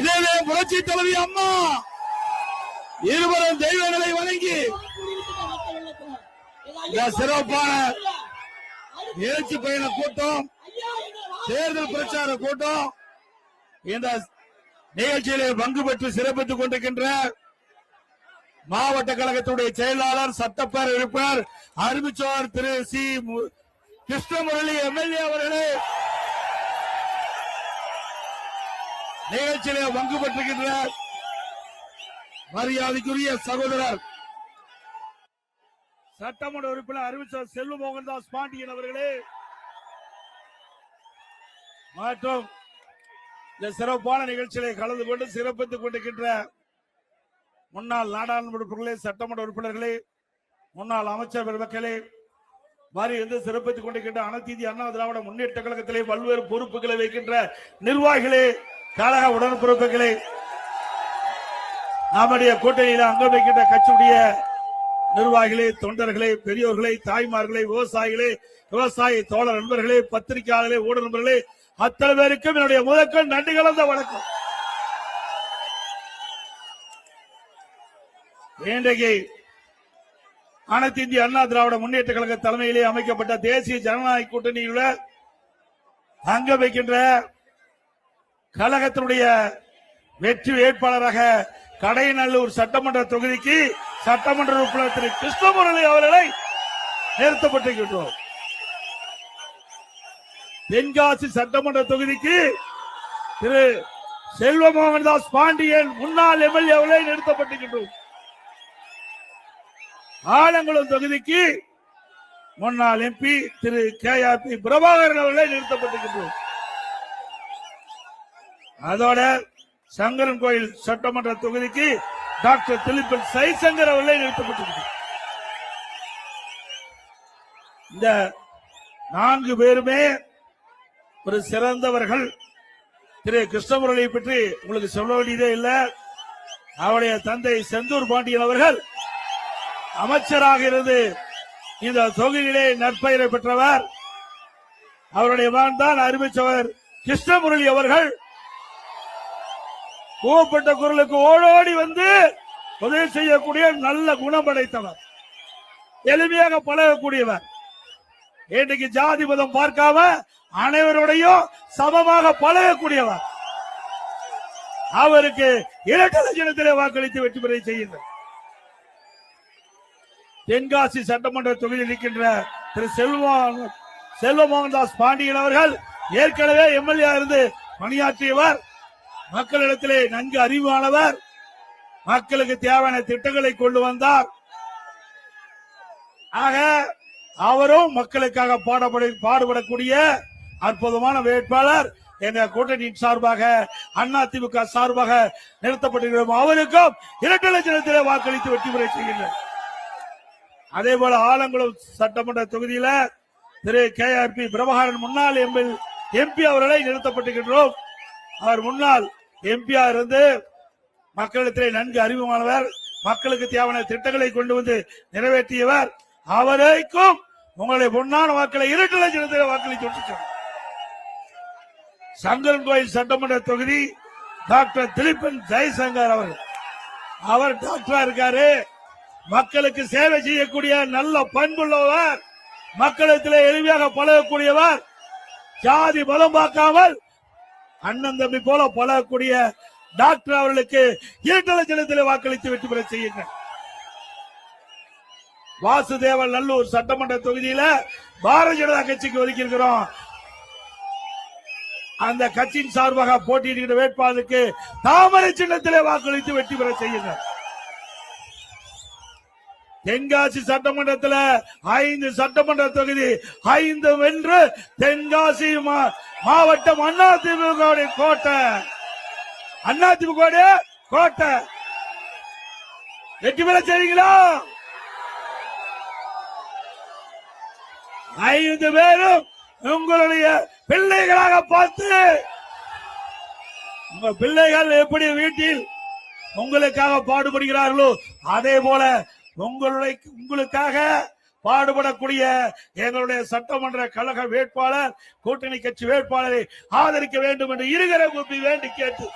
இதே புரட்சி தலைவி அம்மா இருவரும் தெய்வங்களை வணங்கி சிறப்பான எழுச்சி பயண கூட்டம், தேர்தல் பிரச்சார கூட்டம் இந்த நிகழ்ச்சியிலே பங்கு பெற்று சிறப்பித்துக் கொண்டிருக்கின்ற மாவட்ட கழகத்துடைய செயலாளர், சட்டப்பேரவை உறுப்பினர் அறிவிச்சோர் திரு சி கிருஷ்ணமுரளி எம்எல்ஏ அவர்களே, நிகழ்ச்சியிலே பங்கு பெற்றிருக்கின்ற மரியாதைக்குரிய சகோதரர் சட்டமன்ற உறுப்பினர் அறிவிச்சோர் செல்வ மோகன்தாஸ் பாண்டியன் அவர்களே மற்றும் இந்த சிறப்பான நிகழ்ச்சிகளை கலந்து கொண்டு சிறப்பித்துக் கொண்டிருக்கின்ற முன்னாள் நாடாளுமன்ற உறுப்பினர்களே, சட்டமன்ற உறுப்பினர்களே, முன்னாள் அமைச்சர் பெருமக்களே, மாறி வந்து சிறப்பித்துக் கொண்டிருக்கின்ற அனைத்து இந்திய அண்ணா திராவிட முன்னேற்ற கழகத்திலே பல்வேறு பொறுப்புகளை வைக்கின்ற நிர்வாகிகளே, கழக உடன்பிறப்புகளே, நம்முடைய கூட்டணியில் அங்கம் வைக்கின்ற கட்சியுடைய நிர்வாகிகளே, தொண்டர்களே, பெரியோர்களே, தாய்மார்களே, விவசாயிகளே, விவசாய தோழர் நண்பர்களே, பத்திரிகையாளர்களே, ஊடக நண்பர்களே, அத்தனை பேருக்கும் என்னுடைய முதற்கண் நன்றி கலந்த வணக்கம். இன்றைக்கு அனைத்து இந்திய அண்ணா திராவிட முன்னேற்ற கழக தலைமையிலே அமைக்கப்பட்ட தேசிய ஜனநாயக கூட்டணியில் அங்க வைக்கின்ற கழகத்தினுடைய வெற்றி வேட்பாளராக கடையநல்லூர் சட்டமன்ற தொகுதிக்கு சட்டமன்ற உறுப்பினர் திரு கிருஷ்ணமுரளி அவர்களை நிறுத்தப்பட்டிருக்கின்றோம். தென்காசி சட்டமன்ற தொகுதிக்கு திரு செல்வ மோகன்தாஸ் பாண்டியன் முன்னாள் எம்எல்ஏ அவர்களை நிறுத்தப்பட்டிருக்கின்றோம். ஆலங்குளம் தொகுதிக்கு முன்னாள் எம்பி திரு KRP பிரபாகரன் அவர்களை நிறுத்தப்பட்டிருக்கின்றோம். அதோட சங்கரன் கோயில் சட்டமன்ற தொகுதிக்கு டாக்டர் திலிப்பன் சைசங்கர் அவர்களை நிறுத்தப்பட்டிருக்கிறார். இந்த 4 பேருமே ஒரு சிறந்தவர்கள். திரு கிருஷ்ணமுரளியை பற்றி உங்களுக்கு சொல்ல வேண்டியதே இல்லை. அவருடைய தந்தை செந்தூர் பாண்டியன் அவர்கள் அமைச்சராக இருந்து இந்த தொகுதியிலே நற்பெயரை பெற்றவர். அவருடைய மகன் தான் அறிவிச்சவர் கிருஷ்ணமுரளி அவர்கள். கூவப்பட்ட குரலுக்கு ஓடோடி வந்து உதவி செய்யக்கூடிய நல்ல குணம் படைத்தவர், எளிமையாக பழகக்கூடியவர். இன்றைக்கு ஜாதி மதம் பார்க்காம அனைவருடையும் சமமாக பழகக்கூடியவர். அவருக்கு இரட்டை லட்சத்திலே வாக்களித்து வெற்றி பெற செய்யுங்கள். தென்காசி சட்டமன்ற தொகுதியில் இருக்கின்ற திரு செல்வ மோகன்தாஸ் பாண்டியன் அவர்கள் ஏற்கனவே எம்எல்ஏ இருந்து பணியாற்றியவர், மக்களிடத்திலே நன்கு அறிவானவர், மக்களுக்கு தேவையான திட்டங்களை கொண்டு வந்தார். ஆக அவரும் மக்களுக்காக பாடுபடக்கூடிய அற்புதமான வேட்பாளர் என்ற கூட்டணியின் சார்பாக அதிமுக சார்பாக நிறுத்தப்பட்டிருக்கிறோம். அவருக்கும் இரட்டை லட்சத்திலே வாக்களித்து வெற்றி பெற செய்கின்றனர். அதே போல ஆலங்குளம் சட்டமன்ற தொகுதியில திரு KRP பிரபாகரன் முன்னாள் எம்பி அவர்களை நிறுத்தப்பட்டிருக்கின்றோம். அவர் முன்னாள் எம்பியா இருந்து மக்களிடத்திலே நன்கு அறிமுகமானவர், மக்களுக்கு தேவையான திட்டங்களை கொண்டு வந்து நிறைவேற்றியவர். அவரைக்கும் உங்களுடைய பொன்னான வாக்களை இரட்டை லட்சத்திலே வாக்களித்து சங்கரன் கோயில் சட்டமன்ற தொகுதி டாக்டர் திலிப்பன் ஜெய்சங்கர் அவர்கள். அவர் டாக்டரா இருக்காரு, மக்களுக்கு சேவை செய்யக்கூடிய நல்ல பண்புள்ளவர், மக்களிடத்திலே எளிமையாக பழகக்கூடியவர், ஜாதி மதம் பார்க்காமல் அண்ணன் தம்பி போல பழகக்கூடிய டாக்டர் அவர்களுக்கு இரட்டை லட்சத்திலே வாக்களித்து வெற்றி பெற செய்யுங்கள். வாசுதேவன் நல்லூர் சட்டமன்ற தொகுதியில பாரதிய ஜனதா கட்சிக்கு ஒதுக்கியிருக்கிறோம். அந்த கட்சியின் சார்பாக போட்டியிடுகிற வேட்பாளருக்கு தாமரை சின்னத்திலே வாக்களித்து வெற்றி பெற செய்யுங்கள். தென்காசி சட்டமன்றத்தில் 5 சட்டமன்ற தொகுதி 5 வென்று தென்காசி மாவட்டம் அதிமுக கோட்டை, அதிமுக கோட்டை வெற்றி பெற செய்வீங்களா? 5 பேரும் உங்களுடைய பிள்ளைகளாக பார்த்து, உங்க பிள்ளைகள் எப்படி வீட்டில் உங்களுக்காக பாடுபடுகிறார்களோ அதே போல உங்களுக்காக பாடுபடக்கூடிய எங்களுடைய சட்டமன்ற கழக வேட்பாளர், கூட்டணி கட்சி வேட்பாளரை ஆதரிக்க வேண்டும் என்று இருகர கூப்பி வேண்டி கேட்டு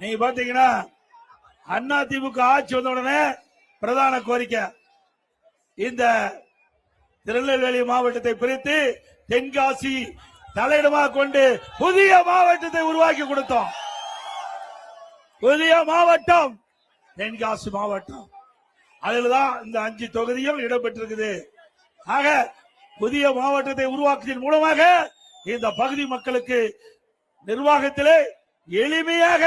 நீங்க பாத்தீங்கன்னா அதிமுக ஆட்சி வந்த உடனே பிரதான கோரிக்கை இந்த திருநெல்வேலி மாவட்டத்தை பிரித்து தென்காசி தலையிடமாக கொண்டு புதிய மாவட்டத்தை உருவாக்கி கொடுத்தோம். புதிய மாவட்டம் தென்காசி மாவட்டம். அதில்தான் இந்த 5 தொகுதியும் இடம்பெற்றிருக்குது. ஆக புதிய மாவட்டத்தை உருவாக்குவதன் மூலமாக இந்த பகுதி மக்களுக்கு நிர்வாகத்திலே எளிமையாக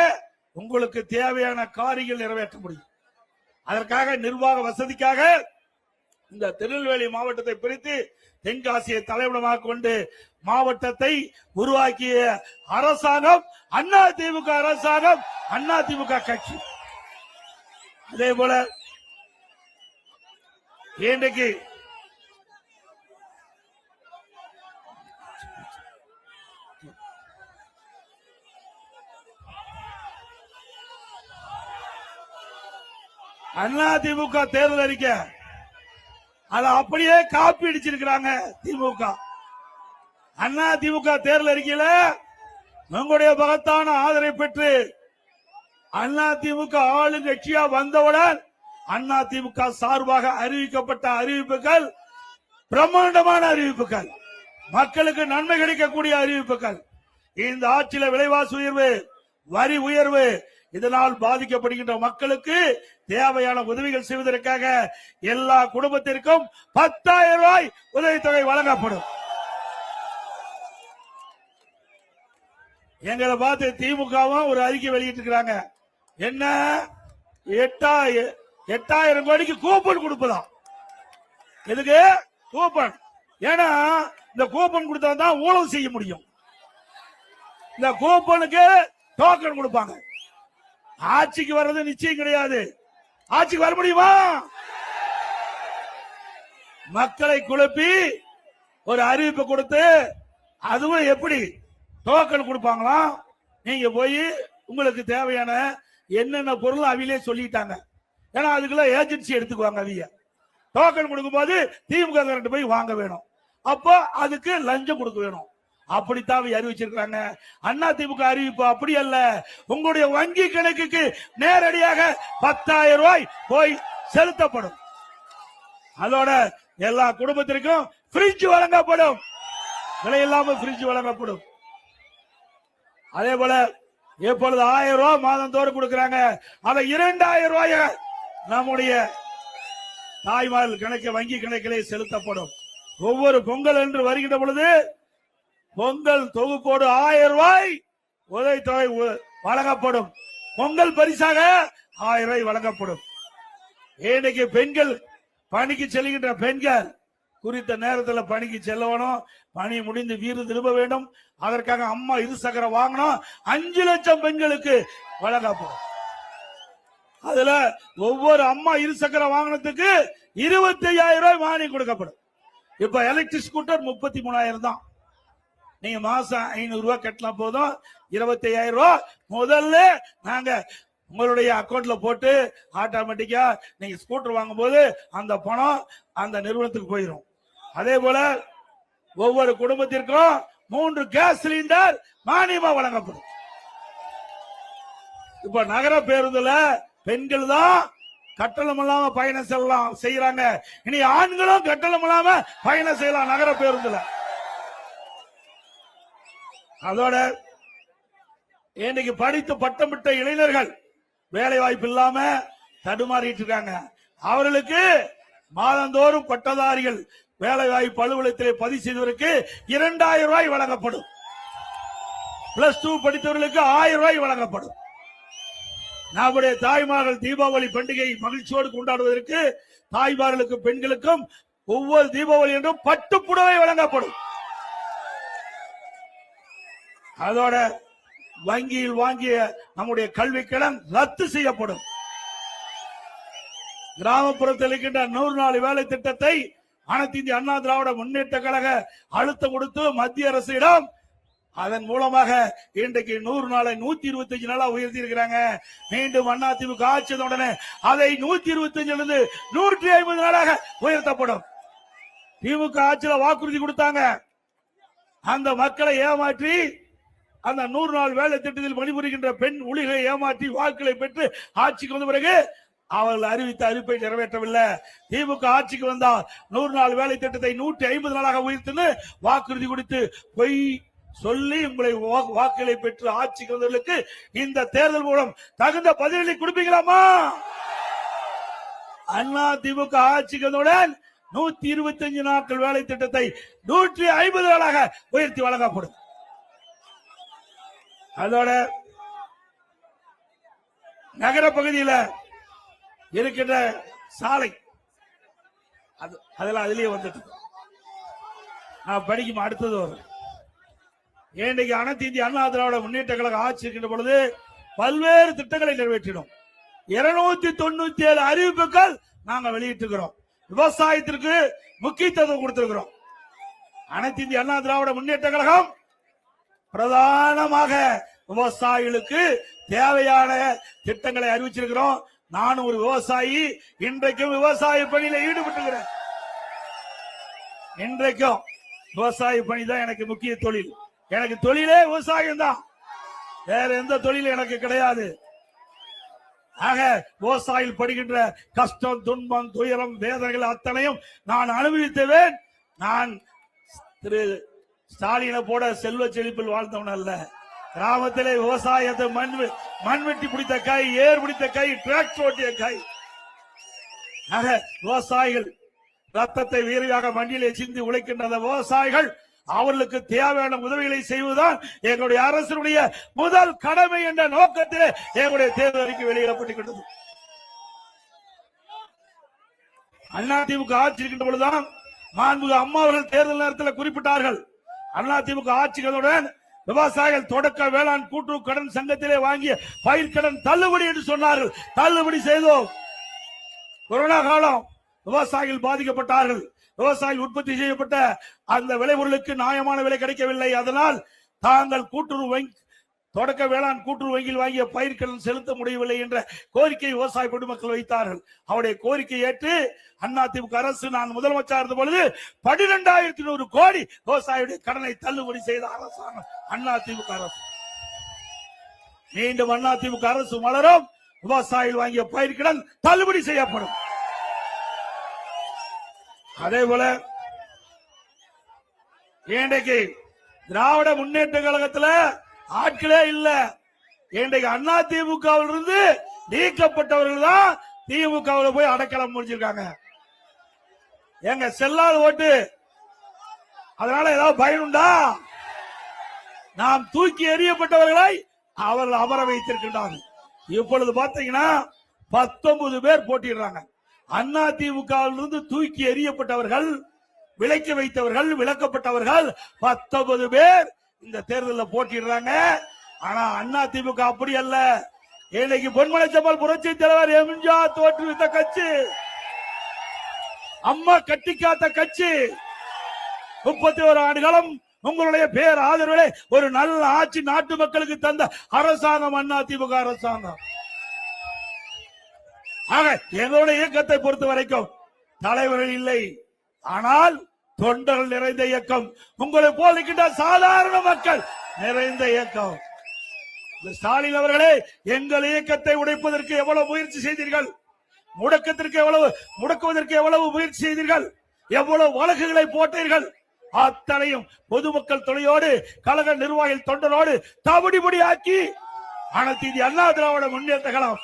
உங்களுக்கு தேவையான காரியங்கள் நிறைவேற்ற முடியும். அதற்காக நிர்வாக வசதிக்காக இந்த திருநெல்வேலி மாவட்டத்தை பிரித்து தென்காசியை தலைமையிடமாக கொண்டு மாவட்டத்தை உருவாக்கிய அரசாங்கம் அதிமுக அரசாங்கம், அதிமுக கட்சி. அதே போல இன்றைக்கு அதிமுக தேர்தல் அறிக்கை அதை அப்படியே காப்பி அடிச்சிருக்கிறாங்க திமுக. அதிமுக தேர்தல் அறிக்கையில உங்களுடைய மகத்தான ஆதரவை பெற்று அதிமுக ஆளுங்கட்சியா வந்தவுடன் அதிமுக சார்பாக அறிவிக்கப்பட்ட அறிவிப்புகள் பிரம்மாண்டமான அறிவிப்புகள், மக்களுக்கு நன்மை கிடைக்கக்கூடிய அறிவிப்புகள். இந்த ஆட்சியில விலைவாசி உயர்வு, வரி உயர்வு, இதனால் பாதிக்கப்படுகின்ற மக்களுக்கு தேவையான உதவிகள் செய்வதற்காக எல்லா குடும்பத்திற்கும் 10,000 ரூபாய் உதவித்தொகை வழங்கப்படும். எங்களை பார்த்து திமுகவும் ஒரு அறிக்கை வெளியிட்டிருக்கிறாங்க. என்ன 8,000 கோடிக்கு கூப்பன் கொடுப்பதாம். எதுக்கு கூப்பன்? ஏன்னா இந்த கூப்பன் கொடுத்தா தான் ஊழல் செய்ய முடியும். இந்த கூப்பனுக்கு டோக்கன் கொடுப்பாங்க. ஆட்சிக்கு வர்றது நிச்சயம் கிடையாது. ஆட்சிக்கு வர முடியுமா? மக்களை குழப்பி ஒரு அறிவிப்பு கொடுத்து, அதுவும் எப்படி டோக்கன் கொடுப்பாங்களாம். நீங்க போய் உங்களுக்கு தேவையான என்னென்ன பொருள் அவையிலே சொல்லிட்டாங்க. ஏன்னா அதுக்குள்ள ஏஜென்சி எடுத்துக்குவாங்க. அவிய டோக்கன் கொடுக்கும் போது திமுக போய் வாங்க வேணும். அப்போ அதுக்கு லஞ்சம் கொடுக்க வேணும். அப்படித்தான் அறிவிச்சிருக்காங்க. அதிமுக அறிவிப்பு அப்படி அல்ல. உங்களுடைய வங்கி கணக்குக்கு நேரடியாக 10,000 ரூபாய் போய் செலுத்தப்படும். அதோட எல்லா குடும்பத்திற்கும் பிரிட்ஜ் வழங்கப்படும். விலை இல்லாம பிரிட்ஜ் வழங்கப்படும். அதே போல எப்பொழுது 1000 ரூபாய் மாதந்தோறும் கொடுக்கிறாங்க. அதை 2,000 ரூபாய் நம்முடைய தாய்மார்கள் கணக்கு வங்கி கணக்கிலே செலுத்தப்படும். ஒவ்வொரு பொங்கல் என்று வருகின்ற பொழுது பொங்கல் தொகுப்போடு 1000 ரூபாய் உதவித்தொகை வழங்கப்படும். பொங்கல் பரிசாக 1000 ரூபாய் வழங்கப்படும். இன்னைக்கு பெண்கள் பணிக்கு செல்கின்ற பெண்கள் குறித்த நேரத்தில் பணிக்கு செல்லணும். பணி முடிந்து வீடு திரும்ப வேண்டும். அதற்காக அம்மா இருசக்கர வாகனம் 5 லட்சம் பெண்களுக்கு வழங்கப்படும். அதுல ஒவ்வொரு அம்மா இருசக்கர வாகனத்துக்கு 25,000 ரூபாய் மானியம் கொடுக்கப்படும். இப்ப எலக்ட்ரிக் ஸ்கூட்டர் 33,000 தான். நீங்க மாசம் 500 ரூபாய் கட்டலாம். போதும் 25,000 ரூபாய் முதல்ல நாங்க உங்களுடைய அக்கௌண்ட்ல போட்டு ஆட்டோமேட்டிக்கா நீங்க ஸ்கூட்டர் வாங்கும் போது அந்த பணம் அந்த நிறுவனத்துக்கு போயிடும். அதே போல ஒவ்வொரு குடும்பத்திற்கும் 3 கேஸ் சிலிண்டர் மானியமா வழங்கப்படும். இப்ப நகர பேருந்துல பெண்கள் தான் கட்டணம் இல்லாம பயணம் செல்லலாம் செய்யறாங்க. இனி ஆண்களும் கட்டணம் இல்லாம பயணம் செய்யலாம் நகர பேருந்துல. அதோட இன்னைக்கு படித்து பட்டம் பெற்ற இளைஞர்கள் வேலை வாய்ப்பு இல்லாம தடுமாறிட்டு இருக்காங்க. அவர்களுக்கு மாதந்தோறும் பட்டதாரிகள் வேலை வாய்ப்பு அலுவலகத்திலே பதிவு செய்தவருக்கு 2,000 ரூபாய் வழங்கப்படும். +2 படித்தவர்களுக்கு 1000 ரூபாய் வழங்கப்படும். நம்முடைய தாய்மார்கள் தீபாவளி பண்டிகை மகிழ்ச்சியோடு கொண்டாடுவதற்கு தாய்மார்களுக்கு பெண்களுக்கும் ஒவ்வொரு தீபாவளி என்றும் பட்டு புடவை வழங்கப்படும். அதோட வங்கியில் வாங்கிய நம்முடைய கல்வி கடன் ரத்து செய்யப்படும். கிராமப்புறத்தில் இருக்கின்ற 100 நாள் வேலை திட்டத்தை அனைத்து இந்திய அண்ணா திராவிட முன்னேற்ற கழக அழுத்தம் கொடுத்து மத்திய அரசிடம் அதன் மூலமாக இன்றைக்கு 100 நாளை 125 நாளா உயர்த்தி இருக்கிறாங்க. மீண்டும் அதிமுக ஆட்சி உடனே அதை 125 150 நாளாக உயர்த்தப்படும். திமுக ஆட்சியில் வாக்குறுதி கொடுத்தாங்க. அந்த மக்களை ஏமாற்றி அந்த 100 நாள் வேலை திட்டத்தில் பணிபுரிகின்ற பெண் ஊழியர்களை ஏமாற்றி வாக்குகளை பெற்று ஆட்சிக்கு வந்த பிறகு அவர்கள் அறிவித்த அறிவிப்பை நிறைவேற்றவில்லை. திமுக ஆட்சிக்கு வந்தால் 100 நாள் வேலை திட்டத்தை 150 நாளாக உயர்த்தின்னு வாக்குறுதி கொடுத்து பொய் சொல்லி உங்களை வாக்குகளை பெற்று ஆட்சிக்கு வந்தவர்களுக்கு இந்த தேர்தல் மூலம் தகுந்த பதிலளி கொடுப்பீங்களாமா? அண்ணா திமுக ஆட்சிக்கு வந்தவுடன் 125 நாட்கள் வேலை திட்டத்தை 150 நாளாக உயர்த்தி வழங்கப்படும். அதோட நகர பகுதியில் இருக்கின்ற சாலை அதெல்லாம் அதுலயே வந்துட்டு நான் படிக்கும் அடுத்தது வரும். இன்றைக்கு அனைத்து இந்திய அண்ணா திராவிட முன்னேற்ற கழக ஆட்சி இருக்கின்ற பொழுது பல்வேறு திட்டங்களை நிறைவேற்றினோம். 297 அறிவிப்புகள் நாங்க வெளியிட்டிருக்கிறோம். விவசாயத்திற்கு முக்கியத்துவம் கொடுத்திருக்கிறோம். அனைத்து இந்திய அண்ணா திராவிட முன்னேற்ற கழகம் பிரதானமாக விவசாயிகளுக்கு தேவையான திட்டங்களை அறிவிச்சிருக்கிறோம். நானும் ஒரு விவசாயி, இன்றைக்கும் விவசாய பணியில ஈடுபட்டுகிறேன். இன்றைக்கும் விவசாய பணி தான் எனக்கு முக்கிய தொழில். எனக்கு தொழிலே விவசாயம் தான், வேற எந்த தொழிலும் எனக்கு கிடையாது. ஆக விவசாயிகள் படுகின்ற கஷ்டம், துன்பம், துயரம், வேதனைகள் அத்தனையும் நான் அனுபவித்தவேன். நான் திரு ஸ்டாலினை போட செல்வ செழிப்பில் வாழ்ந்தவன் அல்ல. கிராமத்திலே விவசாயத்தை மண்வெட்டி பிடித்த கை, ஏர் பிடித்த கை, டிராக்டர் ஓட்டிய கை. ஆக விவசாயிகள் ரத்தத்தை வீரியாக மண்ணிலே சிந்தி உழைக்கின்ற விவசாயிகள் அவர்களுக்கு தேவையான உதவிகளை செய்வதுதான் எங்களுடைய அரசுடைய முதல் கடமை என்ற நோக்கத்திலே எங்களுடைய தேர்தல் அறிக்கை வெளியிடப்பட்டுள்ளது. அதிமுக ஆட்சி இருக்கின்ற பொழுதுதான் மாண்புமிகு அம்மா அவர்கள் தேர்தல் நேரத்தில் குறிப்பிட்டார்கள். அதிமுக ஆட்சிகளுடன் விவசாயிகள் தொடக்க வேளாண் கூட்டுறவு கடன் சங்கத்திலே வாங்கிய பயிர்க்கடன் தள்ளுபடி என்று சொன்னார்கள். தள்ளுபடி செய்தோம். கொரோனா காலம் விவசாயிகள் பாதிக்கப்பட்டார்கள். விவசாயிகள் உற்பத்தி செய்யப்பட்ட அந்த விளைபொருளுக்கு நியாயமான விலை கிடைக்கவில்லை. அதனால் தாங்கள் கூட்டுறவு வங்கி தொடக்க வேளாண் கூட்டுறவு வங்கியில் வாங்கிய பயிர்க்கடன் செலுத்த முடியவில்லை என்ற கோரிக்கை விவசாய பொதுமக்கள் வைத்தார்கள். அவருடைய கோரிக்கை ஏற்று அதிமுக அரசு நான் முதலமைச்சர் இருந்த பொழுது 12,100 கோடி விவசாயியுடைய கடனை தள்ளுபடி செய்த அரசாங்கம் அதிமுக அரசு. மீண்டும் அதிமுக அரசு மலரும். விவசாயிகள் வாங்கிய பயிர்க்கடன் தள்ளுபடி செய்யப்படும். அதே போல இன்றைக்கு திராவிட முன்னேற்ற கழகத்தில் ஆட்களே இல்ல. இன்றைக்கு அண்ணா திமுகவில் இருந்து நீக்கப்பட்டவர்கள் தான் திமுகவில் போய் அடைக்கலம் முடிச்சிருக்காங்க. எங்க செல்லாத ஓட்டு, அதனால ஏதாவது பயனுண்டா? நாம் தூக்கி எறியப்பட்டவர்களை அவர்கள் அமர வைத்திருக்கின்றார்கள். இப்பொழுது பாத்தீங்கன்னா 19 பேர் போட்டிடுறாங்க. அண்ணா திமுகவில் இருந்து தூக்கி எறியப்பட்டவர்கள், விலக்கி வைத்தவர்கள், விலக்கப்பட்டவர்கள் 19 பேர் இந்த தேர்தலில் போட்டிடுறாங்க. ஆனா அண்ணா திமுக அப்படி அல்ல. இன்னைக்கு பொன்மலை செம்மல் புரட்சி தலைவர் எம்ஜிஆர் தோற்றுவித்த கட்சி, அம்மா கட்டி காத்த கட்சி. 31 ஆண்டு காலம் உங்களுடைய பேர் ஆதரவுகளை ஒரு நல்ல ஆட்சி நாட்டு மக்களுக்கு தந்த அரசாங்கம் அண்ணா திமுக அரசாங்கம். ஆக எங்களுடைய இயக்கத்தை பொறுத்த வரைக்கும் தலைவர்கள் இல்லை, ஆனால் தொண்டர்கள் நிறைந்த இயக்கம். உங்களை போல் இருக்கின்ற சாதாரண மக்கள் நிறைந்த இயக்கம். ஸ்டாலின் அவர்களே, எங்கள் இயக்கத்தை உடைப்பதற்கு எவ்வளவு முயற்சி செய்தீர்கள்? முடக்குவதற்கு எவ்வளவு முயற்சி செய்தீர்கள்? எவ்வளவு வழக்குகளை போட்டீர்கள்? அத்தனையும் பொதுமக்கள் துணையோடு, கழக நிர்வாகிகள் தொண்டரோடு தவிடுபடி ஆக்கி அனைத்து இந்திய அண்ணா திராவிட முன்னேற்ற கழகம்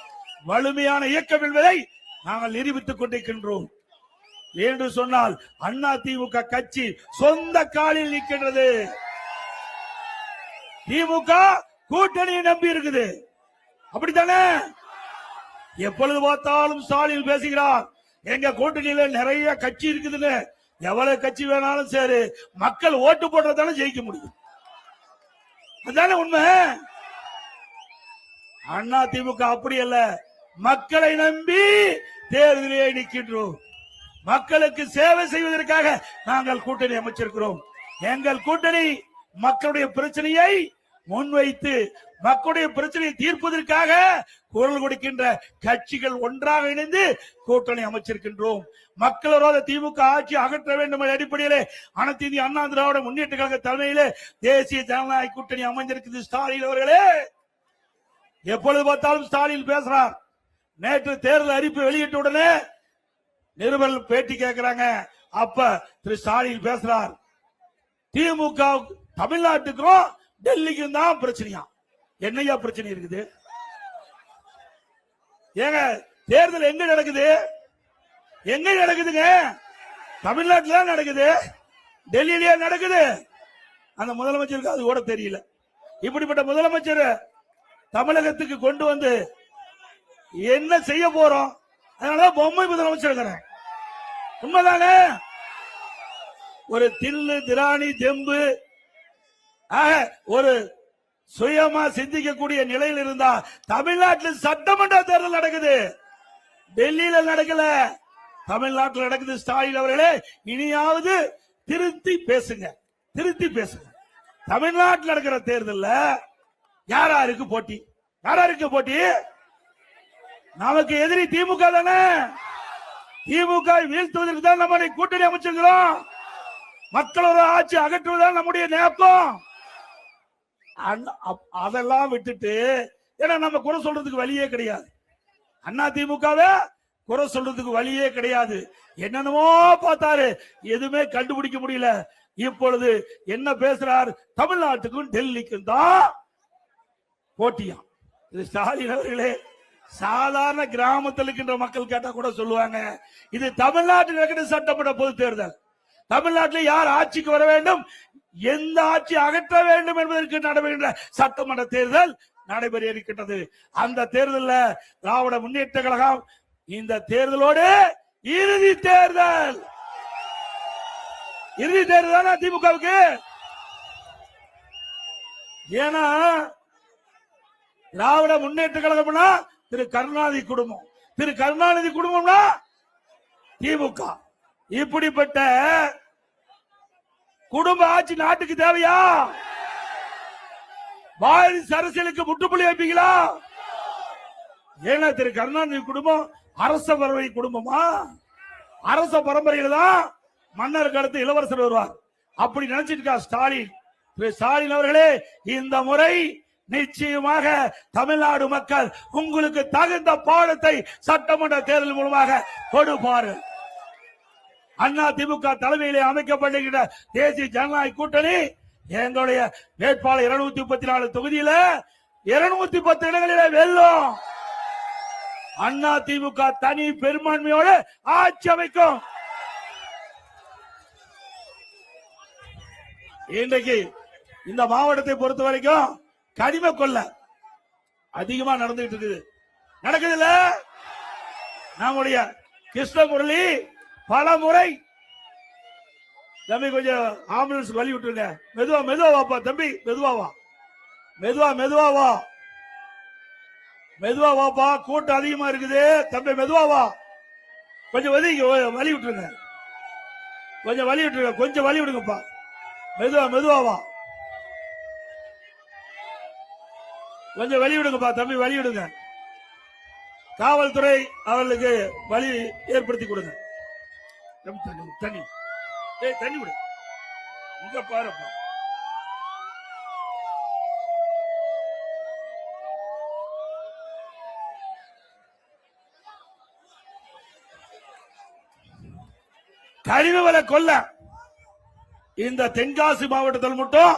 வலிமையான இயக்கம் என்பதை நாங்கள் நிரூபித்துக் கொண்டிருக்கின்றோம். என்று சொன்னால் அண்ணா திமுக கட்சி சொந்த காலில் நிற்கின்றது. திமுக கூட்டணியை நம்பி இருக்குது. அப்படித்தானே? எப்பொழுது பார்த்தாலும் ஸ்டாலின் பேசுகிறார், எங்க கூட்டணியில நிறைய கட்சி இருக்குதுன்னு. எவ்வளவு கட்சி வேணாலும் சரி, மக்கள் ஓட்டு போடுறதால ஜெயிக்க முடியும். அதுதானே உண்மை. அண்ணா திமுக அப்படி அல்ல. மக்களை நம்பி தேர்தலிலே நிற்கின்றோம். மக்களுக்கு சேவை செய்வதற்காக நாங்கள் கூட்டணி அமைச்சிருக்கிறோம். எங்கள் கூட்டணி மக்களுடைய பிரச்சனையை முன்வைத்து மக்களுடைய பிரச்சனையை தீர்ப்பதற்காக குரல் கொடுக்கின்ற கட்சிகள் ஒன்றாக இணைந்து கூட்டணி அமைச்சிருக்கின்றோம். மக்கள் விரோத திமுக ஆட்சி அகற்ற வேண்டும் என்ற அடிப்படையிலே அனைத்து இந்திய அண்ணா திராவிட முன்னேற்ற கழக தலைமையிலே தேசிய ஜனநாயக கூட்டணி அமைஞ்சிருக்குது. ஸ்டாலின் அவர்களே, எப்பொழுது பார்த்தாலும் ஸ்டாலின் பேசுறார். நேற்று தேர்தல் அறிவிப்பு வெளியிட்ட உடனே நிருபர் பேட்டி கேட்கிறாங்க. அப்ப திரு ஸ்டாலின் பேசுறார், திமுக தமிழ்நாட்டுக்கும் டெல்லிக்கும் தான் பிரச்சனையா? என்னையா பிரச்சனை இருக்குது? ஏங்க தேர்தல் எங்க நடக்குது? எங்க நடக்குதுங்க? தமிழ்நாட்டுல நடக்குது, டெல்லியிலேயே நடக்குது. அந்த முதலமைச்சருக்கு அது கூட தெரியல. இப்படிப்பட்ட முதலமைச்சர் தமிழகத்துக்கு கொண்டு வந்து என்ன செய்ய போறோம்? அதனால பொம்மை முதலமைச்சர் இருக்கிறேன். உண்மைதானே? ஒரு தில்லு திராணி தெம்பு ஒரு சுயமா சிந்திக்கக்கூடிய நிலையில் இருந்தா தமிழ்நாட்டில் சட்டமன்ற தேர்தல் நடக்குது, டெல்லியில நடக்கல, தமிழ்நாட்டில் நடக்குது. ஸ்டாலின் அவர்களே, இனியாவது திருத்தி பேசுங்க, திருத்தி பேசுங்க. தமிழ்நாட்டில் நடக்கிற தேர்தல் யாராருக்கு போட்டி? யாராருக்கு போட்டி? நமக்கு எதிரி திமுக தானே. திமுக வீழ்த்துவதற்கு தான் நம்ம கூட்டணி அமைச்சிருக்கிறோம். மக்களோட ஆட்சி அகற்றுவதுதான் நம்முடைய நோக்கம். அதெல்லாம் விட்டுட்டு, ஏன்னா நம்ம குறை சொல்றதுக்கு வழியே கிடையாது. அண்ணா திமுகவே குறை சொல்றதுக்கு வழியே கிடையாது. என்னென்னமோ பார்த்தாரு, எதுவுமே கண்டுபிடிக்க முடியல. இப்பொழுது என்ன பேசுறார்? தமிழ்நாட்டுக்கும் டெல்லிக்கும் தான் போட்டியா? ஸ்டாலின் அவர்களே, சாதாரண கிராமத்தில் இருக்கின்ற மக்கள் கேட்டா கூட சொல்லுவாங்க, இது தமிழ்நாட்டில் நடக்கிற சட்டமன்ற பொது தேர்தல். தமிழ்நாட்டில் யார் ஆட்சிக்கு வர வேண்டும், எந்த ஆட்சி அகற்ற வேண்டும் என்பதற்கு நடைபெறுகின்ற சட்டமன்ற தேர்தல் நடைபெற இருக்கின்றது. அந்த தேர்தலில் திராவிட முன்னேற்ற கழகம் இந்த தேர்தலோடு இறுதி தேர்தல். இறுதி தேர்தல் திமுகவுக்கு. ஏன்னா திராவிட முன்னேற்ற கழகம்னா திரு கருணாநிதி குடும்பம், திரு கருணாநிதி குடும்பம்னா திமுக. இப்படிப்பட்ட குடும்ப ஆட்சி நாட்டுக்கு தேவையா? வாரிசு அரசியலுக்கு முற்றுப்புள்ளி வைப்பீங்களா? ஏன்னா திரு கருணாநிதி குடும்பம் அரச பரம்பரை குடும்பமா? அரச பரம்பரையில தான் மன்னருக்கு அடுத்து இளவரசர் வருவார். அப்படி நினைச்சிட்டு ஸ்டாலின். ஸ்டாலின் அவர்களே, இந்த முறை நிச்சயமாக தமிழ்நாடு மக்கள் உங்களுக்கு தகுந்த பாடத்தை சட்டமன்ற தேர்தல் மூலமாக கொடுப்பாரு. அண்ணா திமுக தலைமையிலே அமைக்கப்படுகின்ற தேசிய ஜனநாயக கூட்டணி எங்களுடைய வேட்பாளர் 234 தொகுதியில 210 இடங்களில வெல்லும். அண்ணா திமுக தனி பெரும்பான்மையோடு ஆட்சி அமைக்கும். இன்றைக்கு இந்த மாவட்டத்தை பொறுத்த வரைக்கும் கனிம கொள்ள அதிகமா நடந்துட்டு இருக்குது. நடக்குதுல்ல? நம்முடைய கிருஷ்ணமுரளி பல முறை, தம்பி கொஞ்சம் ஆம்புலன்ஸ் வழி விட்டுருங்க, மெதுவா மெதுவா வாப்பா தம்பி, மெதுவா வா, மெதுவா மெதுவா வா, மெதுவா வாப்பா, கூட்டம் அதிகமா இருக்குது தம்பி, மெதுவா வா, கொஞ்சம் வழி விட்டுருங்க, கொஞ்சம் வழி விட்டுருங்க, கொஞ்சம் வழி விடுங்கப்பா, மெதுவா மெதுவா வா, கொஞ்சம் வழி விடுங்கப்பா தம்பி, வழி விடுங்க. காவல்துறை அவர்களுக்கு வழி ஏற்படுத்தி கொடுங்க. தண்ணி தண்ணி விடு, இங்க பாருப்பா. கனிம வள கொள்ள இந்த தென்காசி மாவட்டத்தில் மட்டும்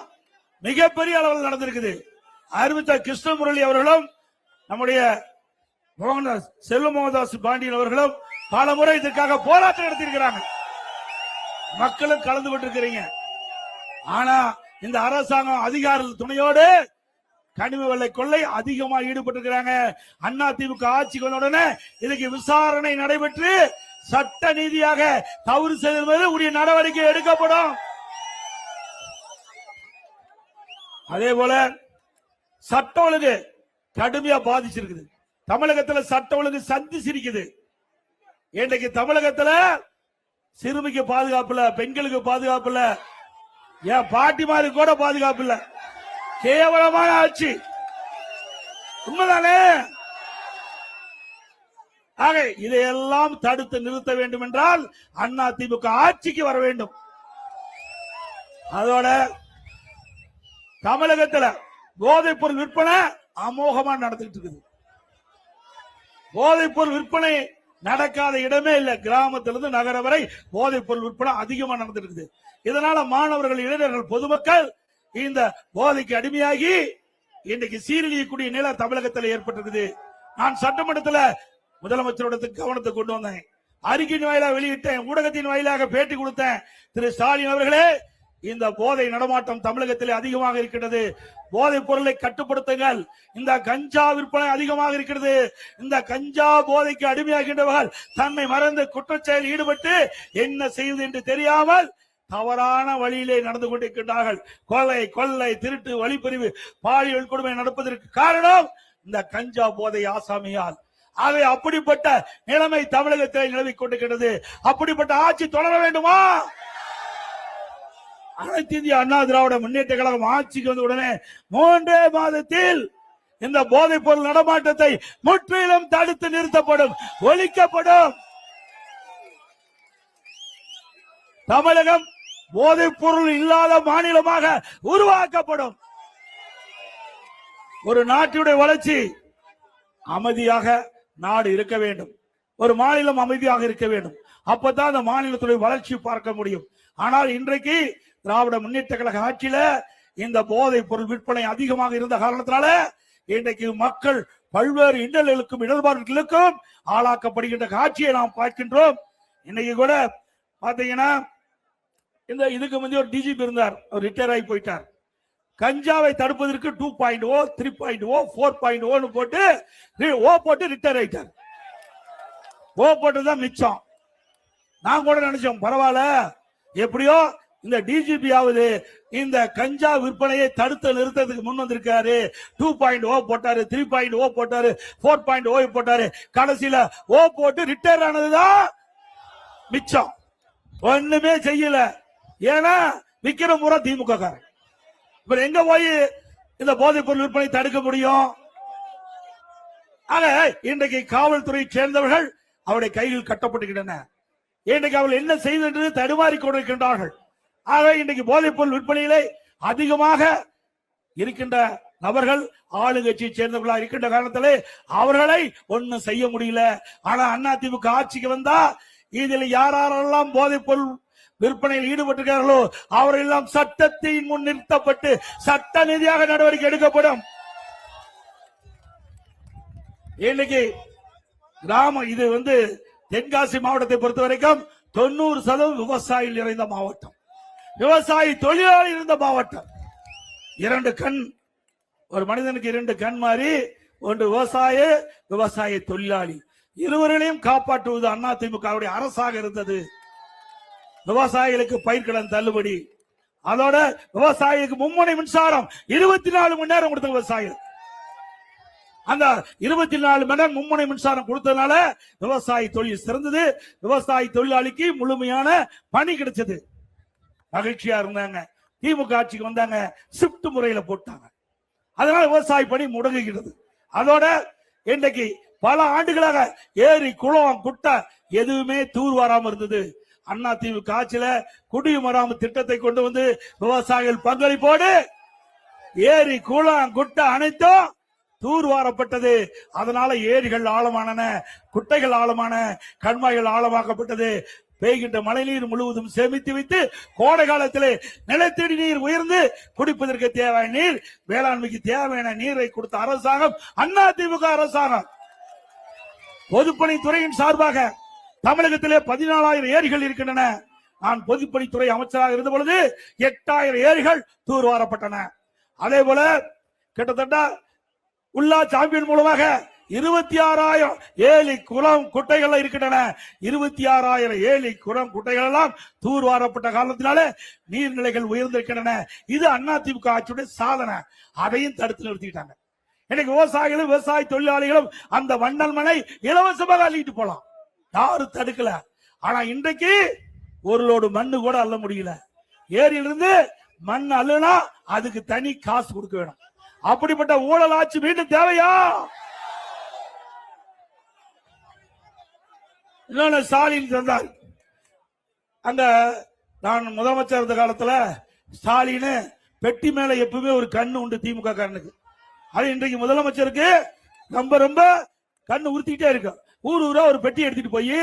மிகப்பெரிய அளவில் நடந்திருக்குது. அறிவித்த கிருஷ்ணமுரளி அவர்களும் நம்முடைய செல்வ மோகன்தாஸ் பாண்டியன் அவர்களும் பல முறை இதற்காக போராட்டம் நடத்தியிருக்கிறாங்க. மக்களும் கலந்து கொண்டிருக்கிறீங்க. ஆனா இந்த அரசாங்கம் அதிகார துணையோடு கனிம வெள்ளை கொள்ளை அதிகமாக ஈடுபட்டிருக்கிறாங்க. அண்ணா திமுக ஆட்சிக்கு வந்த உடனே இதுக்கு விசாரணை நடைபெற்று சட்ட நீதியாக தவறு செய்வது உரிய நடவடிக்கை எடுக்கப்படும். அதே போல சட்ட ஒழுங்கு கடுமையா பாதிச்சிருக்குது. தமிழகத்தில் சட்ட ஒழுங்கு சந்தி சிரிக்குது. இன்றைக்கு தமிழகத்தில் சிறுமிக்கு பாதுகாப்பு இல்ல, பெண்களுக்கு பாதுகாப்பு இல்ல, என் பாட்டிமாருக்கு கூட பாதுகாப்பு இல்ல. கேவலமான ஆட்சி, உண்மைதானே? ஆக இதையெல்லாம் தடுத்து நிறுத்த வேண்டும் என்றால் அதிமுக ஆட்சிக்கு வர வேண்டும். அதோட தமிழகத்தில் போதைப் பொருள் விற்பனை அமோகமா நடந்துட்டு இருக்குது. போதைப் பொருள் விற்பனை நடக்காத இடமே இல்ல. கிராமத்திலிருந்து நகர வரை போதைப் பொருள் விற்பனை அதிகமா நடந்துட்டு இருக்குது. இதனால மாணவர்கள், இளைஞர்கள், பொதுமக்கள் இந்த போதைக்கு அடிமையாகி இன்றைக்கு சீரழியக்கூடிய நிலை தமிழகத்தில் ஏற்பட்டிருக்குது. நான் சட்டமன்றத்தில் முதலமைச்சரோட கவனத்தை கொண்டு வந்தேன், அறிக்கையின் வாயிலாக வெளியிட்டேன், ஊடகத்தின் வாயிலாக பேட்டி கொடுத்தேன். திரு ஸ்டாலின் அவர்களே, இந்த போதை நடமாட்டம் தமிழகத்தில் அதிகமாக இருக்கிறது. போதைப் பொருளை கட்டுப்படுத்துங்கள். இந்த கஞ்சா விற்பனை அதிகமாக இருக்கிறது. இந்த கஞ்சா போதைக்கு அடிமையாகின்றவர்கள் தன்னை மறந்து குற்றச்செயல் ஈடுபட்டு என்ன செய்வது என்று தெரியாமல் தவறான வழியிலே நடந்து கொண்டிருக்கின்றார்கள். கொள்ளை, திருட்டு, வழிப்பறிவு, பாலியல் கொடுமை நடப்பதற்கு காரணம் இந்த கஞ்சா போதை ஆசாமியால். ஆகவே அப்படிப்பட்ட நிலைமை தமிழகத்தில் நிலவிக் கொண்டிருக்கிறது. அப்படிப்பட்ட ஆட்சி தொடர வேண்டுமா? அனைத்து இந்திய அண்ணா திராவிட முன்னேற்ற கழகம் ஆட்சிக்கு வந்த உடனே 3 மாதத்தில் இந்த போதைப் பொருள் நடமாட்டத்தை முற்றிலும் தடுத்து நிறுத்தப்படும், ஒழிக்கப்படும். தமிழகம் போதைப் பொருள் இல்லாத மாநிலமாக உருவாக்கப்படும். ஒரு நாட்டுடைய வளர்ச்சி அமைதியாக நாடு இருக்க வேண்டும். ஒரு மாநிலம் அமைதியாக இருக்க வேண்டும். அப்பதான் அந்த மாநிலத்துடைய வளர்ச்சி பார்க்க முடியும். ஆனால் இன்றைக்கு திராவிட முன்னேற்ற கழக ஆட்சியில இந்த போதைப் பொருள் விற்பனை அதிகமாக இருந்த காரணத்தினால இன்றைக்கு மக்கள் பல்வேறு இன்னல்களுக்கும் இடர்பாடுகளுக்கும் ஆளாக்கப்படுகின்ற காட்சியை நாம் பார்க்கின்றோம். இன்னைக்கு கூட பாத்தீங்கன்னா இந்த இதுக்கு முந்தைய ஒரு டிஜிபி இருந்தார், அவர் ரிட்டையர் ஆகி போயிட்டார். கஞ்சாவை தடுப்பதற்கு 2.0, 3.0, 4.0 போட்டு ரிட்டையர் ஆயிட்டார். போட்டுதான் மிச்சம். நான் கூட நினைச்சோம், பரவாயில்ல, எப்படியோ இந்த டிஜிபி ஆவது இந்த கஞ்சா விற்பனையை தடுத்து நிறுத்தத்துக்கு முன் வந்திருக்காரு. 2.0 போட்டாரு, 3.0 போட்டாரு, 4.0 போட்டாரு. கடைசியில போட்டு ரிட்டையர் ஆனதுதான் மிச்சம். ஒண்ணுமே செய்யல. ஏன்னா விக்கிற முறை திமுக காரன். இப்ப எங்க போய் இந்த போதைப் பொருள் விற்பனை தடுக்க முடியும்? ஆக இன்றைக்கு காவல்துறையை சேர்ந்தவர்கள் அவருடைய கையில் கட்டப்பட்டுகின்றன. இன்றைக்கு அவர்கள் என்ன செய்வது தடுமாறி கொண்டிருக்கின்றார்கள். ஆக இன்றைக்கு போதைப் பொருள் விற்பனையிலே அதிகமாக இருக்கின்ற நபர்கள் ஆளுங்கட்சியை சேர்ந்தவர்களாக இருக்கின்ற காரணத்திலே அவர்களை ஒன்னும் செய்ய முடியல. ஆனா அதிமுக ஆட்சிக்கு வந்தா இதில் யாரெல்லாம் போதைப் பொருள் விற்பனையில் ஈடுபட்டிருக்கிறார்களோ அவரெல்லாம் சட்டத்தின் முன் நிறுத்தப்பட்டு சட்ட ரீதியாக நடவடிக்கை எடுக்கப்படும். இன்னைக்கு கிராமம் இது தென்காசி மாவட்டத்தை பொறுத்த வரைக்கும் 90% விவசாயிகள் நிறைந்த மாவட்டம், விவசாயி தொழிலாளி இருந்த மாவட்டம். 2 கண், ஒரு மனிதனுக்கு 2 கண் மாதிரி, ஒன்று விவசாய தொழிலாளி. இருவர்களையும் காப்பாற்றுவது அதிமுகவுடைய அரசாக இருந்தது. விவசாயிகளுக்கு பயிர்க்கடன் தள்ளுபடி, அதோட விவசாயிகளுக்கு மும்முனை மின்சாரம் 24 மணி நேரம் கொடுத்த விவசாயிகள். அந்த 24 மணி நேரம் மும்முனை மின்சாரம் கொடுத்ததுனால விவசாய தொழில் சிறந்தது. விவசாய தொழிலாளிக்கு முழுமையான பணி கிடைச்சது. மகிழ்ச்சியா இருந்தாங்க. திமுக ஆட்சிக்கு வந்தாங்க, ஷிப்ட் முறையில போட்டாங்க. அதனால விவசாய பணி முடங்குகிறது. அதோட இன்றைக்கு பல ஆண்டுகளாக ஏரி, குளம், குட்டை எதுவுமே தூர் வராம இருந்தது. அதிமுக ஆட்சியில குடிமராமத்து திட்டத்தை கொண்டு வந்து விவசாயிகள் பங்களிப்போடு ஏரி, குளம், குட்டை அனைத்தும் தூர்வாரப்பட்டது. அதனால ஏரிகள் ஆழமான, குட்டைகள் ஆழமான, கண்மாய்கள் ஆழமாக்கப்பட்டது. பெய்கின்ற மழை நீர் முழுவதும் சேமித்து வைத்து கோடை காலத்திலே நிலத்தடி நீர் உயர்ந்து குடிப்பதற்கு தேவையான நீர், வேளாண்மைக்கு தேவையான நீரை கொடுத்த அரசாங்கம் அதிமுக அரசாங்கம். பொதுப்பணித்துறையின் சார்பாக தமிழகத்திலே 14,000 ஏரிகள் இருக்கின்றன. நான் பொதுப்பணித்துறை அமைச்சராக இருந்த பொழுது 8,000 ஏரிகள் தூர்வாரப்பட்டன. அதே போல கிட்டத்தட்ட உள்ளாட்சி அமைப்பின் மூலமாக 26,000 ஏரி, குளம், குட்டைகள் இருக்கின்றன. 26,000 ஏரி, குளம், குட்டைகள் எல்லாம் தூர்வாரப்பட்ட காலத்தினாலே நீர்நிலைகள் உயர்ந்திருக்கின்றன. இது அதிமுக ஆட்சியுடைய சாதனை. அதையும் தடுத்து நிறுத்திட்டாங்க. இன்னைக்கு விவசாயிகளும் விவசாய தொழிலாளிகளும் அந்த வண்டல் மனை இலவசமாக அள்ளிட்டு போலாம், யாரும் தடுக்கல. ஆனா இன்றைக்கு ஒரு லோடு மண்ணு கூட அள்ள முடியல. ஏரியிலிருந்து மண் அள்ளுனா அதுக்கு தனி காசு கொடுக்க வேணும். அப்படிப்பட்ட ஊழல் ஆட்சி மீண்டும் தேவையா? இன்னொன்னு ஸ்டாலின் தந்தார். அந்த நான் முதலமைச்சர் இருந்த காலத்துல ஸ்டாலின் பெட்டி மேல எப்பவுமே ஒரு கண்ணு உண்டு திமுக காரனுக்கு. அது இன்றைக்கு முதலமைச்சருக்கு ரொம்ப ரொம்ப கண்ணு உறுத்திக்கிட்டே இருக்கு. ஊர் ஊரா ஒரு பெட்டி எடுத்துட்டு போய்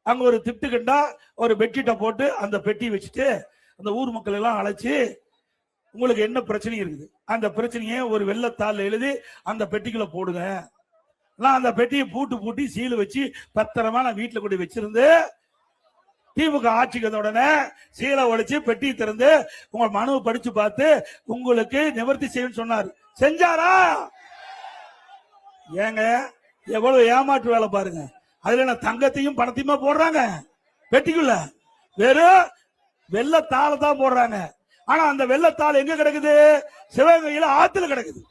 அங்க ஒரு திட்டு கண்டா ஒரு பெட்ஷீட்டை போட்டு அந்த பெட்டி வச்சுட்டு அந்த ஊர் மக்கள் எல்லாம் அழைச்சு உங்களுக்கு என்ன பிரச்சனை இருக்குது அந்த பிரச்சனையை ஒரு வெள்ளத்தாள் எழுதி அந்த பெட்டிக்குள்ள போடுங்க. நான் அந்த பெட்டியை பூட்டி சீல் வச்சு பத்திரமா நான் வீட்டுல கொண்டு வச்சிருந்து திமுக ஆட்சிக்கு வந்த உடனே சீலை ஒழிச்சு பெட்டி திறந்து உங்க மனுவை படிச்சு பார்த்து உங்களுக்கு நிவர்த்தி செய்யும் சொன்னார். செஞ்சாரா? ஏங்க எவ்வளவு ஏமாற்று வேலை பாருங்க. அதுல என்ன தங்கத்தையும் பணத்தையுமா போடுறாங்க பெட்டிக்குள்ள? வெறும் வெள்ளத்தாளை தான் போடுறாங்க. ஆனா அந்த வெள்ளத்தாள் எங்க கிடக்குது? சிவகங்கையில ஆத்துல கிடக்குது.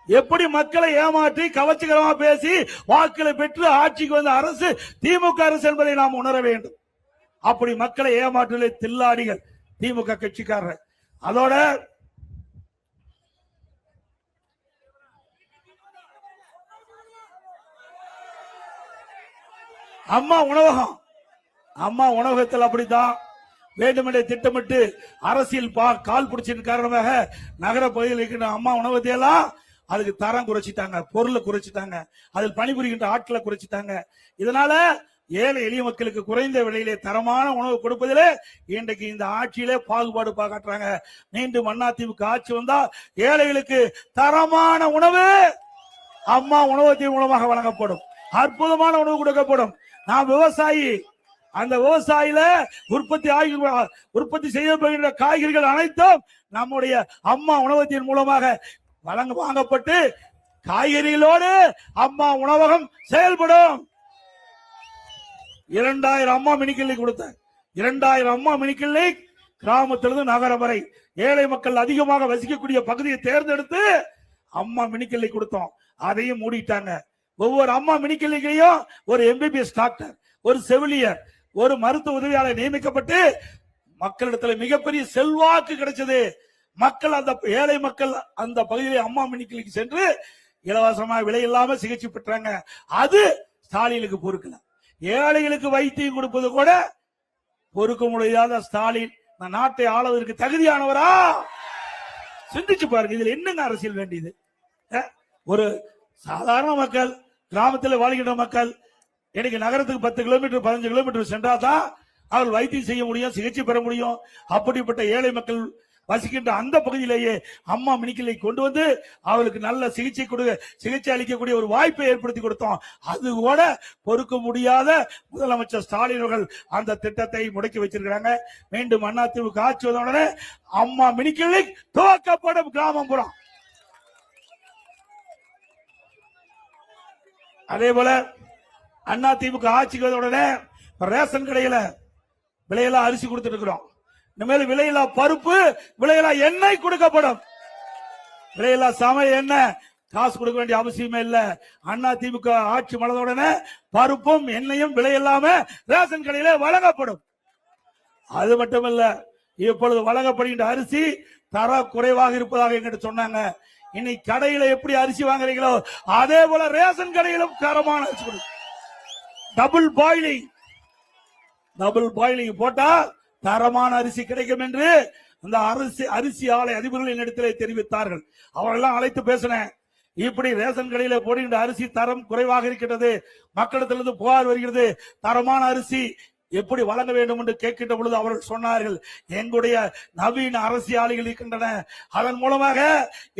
எப்படி மக்களை ஏமாற்றி கவர்ச்சிகரமா பேசி வாக்குகளை பெற்று ஆட்சிக்கு வந்த அரசு திமுக அரசு என்பதை நாம் உணர வேண்டும். அப்படி மக்களை ஏமாற்றுவதில் தில்லாடிகள் திமுக கட்சிக்காரர். அதோட அம்மா உணவகம், அம்மா உணவகத்தில் அப்படித்தான் வேண்டுமென்றே திட்டமிட்டு அரசியல் கால் பிடிச்சின் காரணமாக நகர பகுதியில் இருக்கின்ற அம்மா உணவகத்தை எல்லாம் அதுக்கு தரம் குறைச்சிட்டாங்க, பொருளை குறைச்சிட்டாங்க, அதில் பணிபுரிகின்ற ஆட்களை குறைச்சிட்டாங்க. இதனால ஏழை எளிய மக்களுக்கு குறைந்த விலையிலே தரமான உணவு கொடுப்பதிலே இன்றைக்கு இந்த ஆட்சியிலே பாகுபாடு காட்டுறாங்க. மீண்டும் அதிமுக ஆட்சி வந்தா ஏழைகளுக்கு தரமான உணவு அம்மா உணவகத்தின் மூலமாக வழங்கப்படும். அற்புதமான உணவு கொடுக்கப்படும். நான் விவசாயி, அந்த விவசாயில உற்பத்தி செய்யப்படுகின்ற காய்கறிகள் அனைத்தும் நம்முடைய அம்மா உணவகத்தின் மூலமாக வாங்கப்பட்டு காய்கறிகளோடு அம்மா உணவகம் செயல்படும். 2000 அம்மா மினி கிளினிக் கொடுத்தேன். 2000 அம்மா மினி கிளினிக் கிராமத்திலிருந்து நகரம் வரை ஏழை மக்கள் அதிகமாக வசிக்கக்கூடிய பகுதியை தேர்ந்தெடுத்து அம்மா மினி கிளினிக் கொடுத்தோம். அதையும் மூடிட்டாங்க. ஒவ்வொரு அம்மா மினி கிளினிக்கையும் ஒரு எம்பிபிஎஸ் டாக்டர், ஒரு செவிலியர், ஒரு மருத்துவ உதவியாளர் நியமிக்கப்பட்டு மக்களிடத்தில் மிகப்பெரிய செல்வாக்கு கிடைச்சது. மக்கள் அந்த ஏழை மக்கள் அந்த பகுதியில் அம்மா மினி கிளினிக் சென்று இலவசமா விலை இல்லாம சிகிச்சை பெற்றாங்க. அது ஸ்டாலினுக்கு பொறுக்கல. ஏழைகளுக்கு வைத்தியம் கொடுப்பது கூட பொறுக்க முடியாத ஸ்டாலின் நாட்டை ஆளுவதற்கு தகுதியானவரா? சிந்திச்சு பாருங்க. இதுல என்னங்க அரசியல் வேண்டியது? ஒரு சாதாரண மக்கள், கிராமத்தில் வாழ்கின்ற மக்கள் இன்னைக்கு நகரத்துக்கு 10 கிலோமீட்டர் 15 கிலோமீட்டர் சென்றாதான் அவர்கள் வைத்தியம் செய்ய முடியும், சிகிச்சை பெற முடியும். அப்படிப்பட்ட ஏழை மக்கள் வசிக்கின்ற அந்த பகுதியிலேயே அம்மா மினிக்கிளை கொண்டு வந்து அவளுக்கு நல்ல சிகிச்சை அளிக்கக்கூடிய ஒரு வாய்ப்பை ஏற்படுத்தி கொடுத்தோம். அது கூட பொறுக்க முடியாத முதலமைச்சர் ஸ்டாலின் அவர்கள் அந்த திட்டத்தை முடக்கி வச்சிருக்காங்க. மீண்டும் அதிமுக ஆட்சி வந்தவுடனே அம்மா மினிக்கிளை துவக்கப்படும் கிராமம் புறம். அதே போல அதிமுக ஆட்சிக்கு வந்தவுடனே ரேஷன் கடையில விலையெல்லாம் அரிசி கொடுத்துட்டு இருக்கிறோம். இனிமேல் விலையில்லா பருப்பு, விலையில்லா எண்ணெய் கொடுக்கப்படும். விலையில்லா சமையல் எண்ணெய் காசு கொடுக்க வேண்டிய அவசியமே இல்ல. அதிமுக ஆட்சி மலர்ந்தவுடனே பருப்பும் எண்ணெயும் விலையில்லாம ரேஷன் கடையில வழங்கப்படும். அது மட்டுமல்ல, இப்பொழுது வழங்கப்படுகின்ற அரிசி தர குறைவாக இருப்பதாக எங்கிட்ட சொன்னாங்க. இன்னைக்கு கடையில எப்படி அரிசி வாங்குறீங்களோ அதே போல ரேஷன் கடையிலும் தரமான அரிசி கொடுக்கும். டபுள் பாயிலிங் போட்டா தரமான அரிசி கிடைக்கும் என்று அந்த அரிசி ஆலை அதிபர்கள் என்னிடத்திலே தெரிவித்தார்கள். அவரெல்லாம் அழைத்து பேசினேன். இப்படி ரேஷன் கடையில போடுகின்ற அரிசி தரம் குறைவாக இருக்கிறது, மக்களிடத்திலிருந்து புகார் வருகிறது, தரமான அரிசி எப்படி வழங்க வேண்டும் என்று கேட்கின்ற பொழுது அவர்கள் சொன்னார்கள், எங்களுடைய நவீன அரசியலாளிகள் இருக்கின்றன, அதன் மூலமாக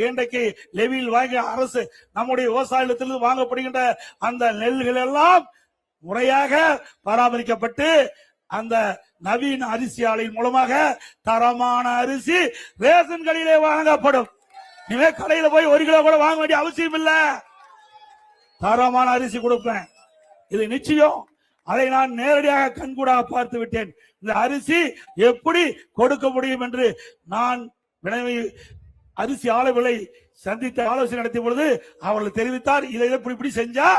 இன்றைக்கு லெவியில் வாங்கிய அரசு நம்முடைய விவசாயத்திலிருந்து வாங்கப்படுகின்ற அந்த நெல்கள் எல்லாம் முறையாக பராமரிக்கப்பட்டு அந்த நவீன அரிசி ஆலையின் மூலமாக தரமான அரிசி ரேஷன் கடையிலே வழங்கப்படும். இனிமே கடையில போய் 1 கிலோ கூட வாங்க வேண்டிய அவசியம் இல்ல. தரமான அரிசி கொடுப்பேன், இது நிச்சயம். அதை நான் நேரடியாக கண்கூடாக பார்த்து விட்டேன். இந்த அரிசி எப்படி கொடுக்க முடியும் என்று நான் அரிசி ஆலைகளை சந்தித்த ஆலோசனை நடத்திய பொழுது அவர்கள் தெரிவித்தார், இதை இப்படி செஞ்சா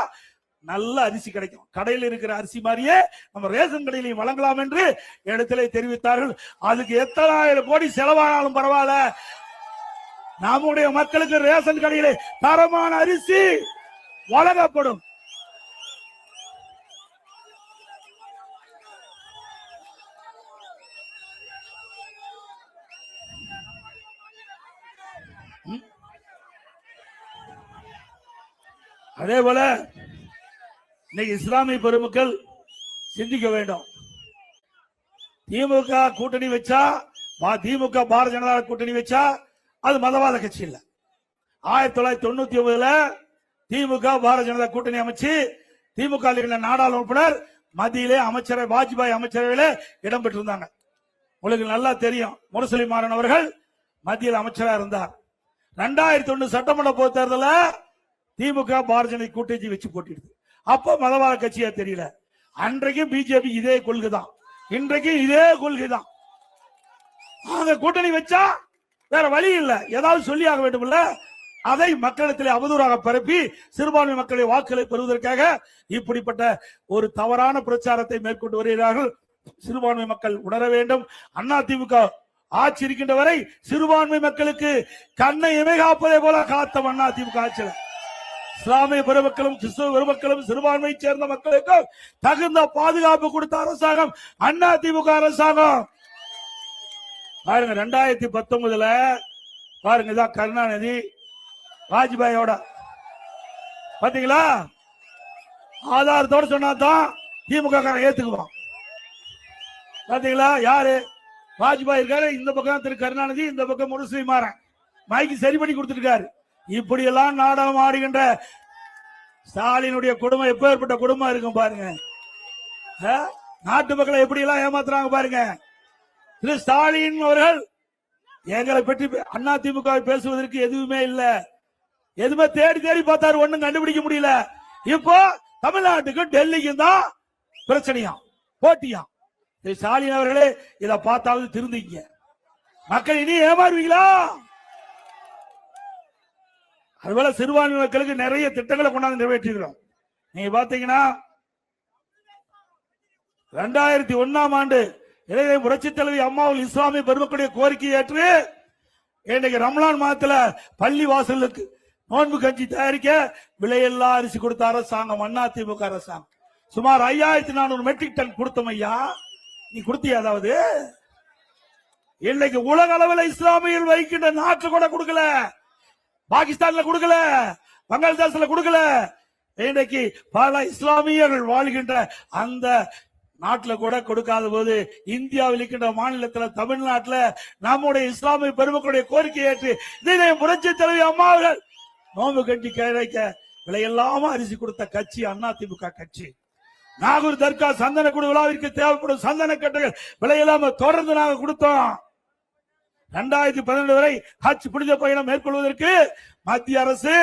நல்ல அரிசி கிடைக்கும், கடையில் இருக்கிற அரிசி மாதிரியே நம்ம ரேஷன் கடையிலையும் வழங்கலாம் என்று இடத்திலே தெரிவித்தார்கள். அதுக்கு எத்தனாயிரம் கோடி செலவானாலும் பரவாயில்ல, நம்முடைய மக்களுக்கு ரேஷன் கடையிலே தரமான அரிசி வழங்கப்படும். அதே போல இன்னைக்கு இஸ்லாமிய பெருமக்கள் சிந்திக்க வேண்டும். திமுக கூட்டணி வச்சா, திமுக பாரதிய ஜனதா கூட்டணி வச்சா அது மதவாத கட்சி இல்ல. 1999 திமுக பாரதிய ஜனதா கூட்டணி அமைச்சு திமுக நாடாளுமன்ற உறுப்பினர் மத்தியிலே அமைச்சரை வாஜ்பாய் அமைச்சரவையில இடம் பெற்றிருந்தாங்க. உங்களுக்கு நல்லா தெரியும், முரசொலி மாறன் அவர்கள் மத்தியில் அமைச்சராக இருந்தார். 2001 சட்டமன்ற பொது தேர்தலில் திமுக பாரதிய ஜனதா கூட்டணி வச்சு போட்டிடுது. அப்ப மதவாத கட்சியா தெரியல. அன்றைக்கும் பிஜேபி இதே கொள்கைதான், இன்றைக்கும் இதே கொள்கைதான். அவங்க கூட்டணி வச்சா வேற வழி இல்ல, ஏதாவது சொல்லி ஆக வேண்டும் இல்ல. அதை மக்களிடத்தில் அவதூறாக பரப்பி சிறுபான்மை மக்களை வாக்குகளை பெறுவதற்காக இப்படிப்பட்ட ஒரு தவறான பிரச்சாரத்தை மேற்கொண்டு வருகிறார்கள். சிறுபான்மை மக்கள் உணர வேண்டும். அதிமுக ஆட்சி இருக்கின்ற வரை சிறுபான்மை மக்களுக்கு கண்ணை இமைகாப்பதே போல காத்த அதிமுக ஆட்சியில் இஸ்லாமிய பெருமக்களும் கிறிஸ்தவ பெருமக்களும் சிறுபான்மையை சேர்ந்த மக்களுக்கும் தகுந்த பாதுகாப்பு கொடுத்த அரசாங்கம் அதிமுக அரசாங்கம். பாருங்க 2019 பாருங்க, இதான் கருணாநிதி வாஜ்பாயோட பாத்தீங்களா, ஆதாரத்தோட சொன்னாதான் திமுக ஏத்துக்குவான். பாத்தீங்களா, யாரு வாஜ்பாய் இருக்காரு, இந்த பக்கம் திரு கருணாநிதி, இந்த பக்கம் முரசொலி மாறன் மைக்கு சரி பண்ணி கொடுத்திருக்காரு. இப்படி எல்லாம் நாடகம் ஆடுகின்ற ஸ்டாலினுடைய குடும்பம் எப்பேற்பட்ட குடும்பம் இருக்கும் பாருங்க. நாட்டு மக்களை எப்படி எல்லாம் ஏமாத்துறாங்க பாருங்க. திரு ஸ்டாலின் அவர்கள் எங்களை பற்றி அதிமுக பேசுவதற்கு எதுவுமே இல்ல, எதுவுமே தேடி தேடி பார்த்தாரு, ஒண்ணும் கண்டுபிடிக்க முடியல. இப்போ தமிழ்நாட்டுக்கும் டெல்லிக்கும் தான் பிரச்சனையா, போட்டியா. திரு ஸ்டாலின் அவர்களே இதை பார்த்தாவது திருந்திங்க. மக்கள் இனி ஏமாறுவீங்களா? அதுபோல சிறுபான்மை மக்களுக்கு நிறைய திட்டங்களை கொண்டாந்து நிறைவேற்றுகிறோம். நீங்க பாத்தீங்கன்னா 2001 ஆண்டு இளைய புரட்சி தலைவி அம்மாவில் இஸ்லாமிய பெருமக்களுடைய கோரிக்கையை ஏற்று இன்றைக்கு ரமலான் மாதத்துல பள்ளி வாசலுக்கு நோன்பு கஞ்சி தயாரிக்க விலையில்லா அரிசி கொடுத்த அரசாங்கம் அதிமுக அரசாங்கம். சுமார் 5400 மெட்ரிக் டன் கொடுத்தோம் ஐயா. நீ கொடுத்தியா? அதாவது இன்னைக்கு உலக அளவில் இஸ்லாமியர்கள் வைக்கின்ற நாட்டில் கூட கொடுக்கல, பாகிஸ்தான்ல கொடுக்கல, பங்களாதேஷ்ல கொடுக்கல. இன்றைக்கு பல இஸ்லாமியர்கள் வாழ்கின்ற அந்த நாட்டில் கூட கொடுக்காத போது இந்தியாவில் இருக்கின்ற மாநிலத்தில் தமிழ்நாட்டில் நம்முடைய இஸ்லாமிய பெருமக்களுடைய கோரிக்கை ஏற்று இதை புரட்சி தலைவி அம்மா அவர்கள் நோம்பு கட்டி கிடைக்க விலையில்லாம அரிசி கொடுத்த கட்சி அதிமுக கட்சி. நாகூர் தர்கா சந்தன குடு விழாவிற்கு தேவைப்படும் சந்தன கட்டைகள் விலையில்லாம தொடர்ந்து நாங்கள் கொடுத்தோம். 2012 வரை ஹஜ் புனித பயணம் மேற்கொள்வதற்கு மத்திய அரசு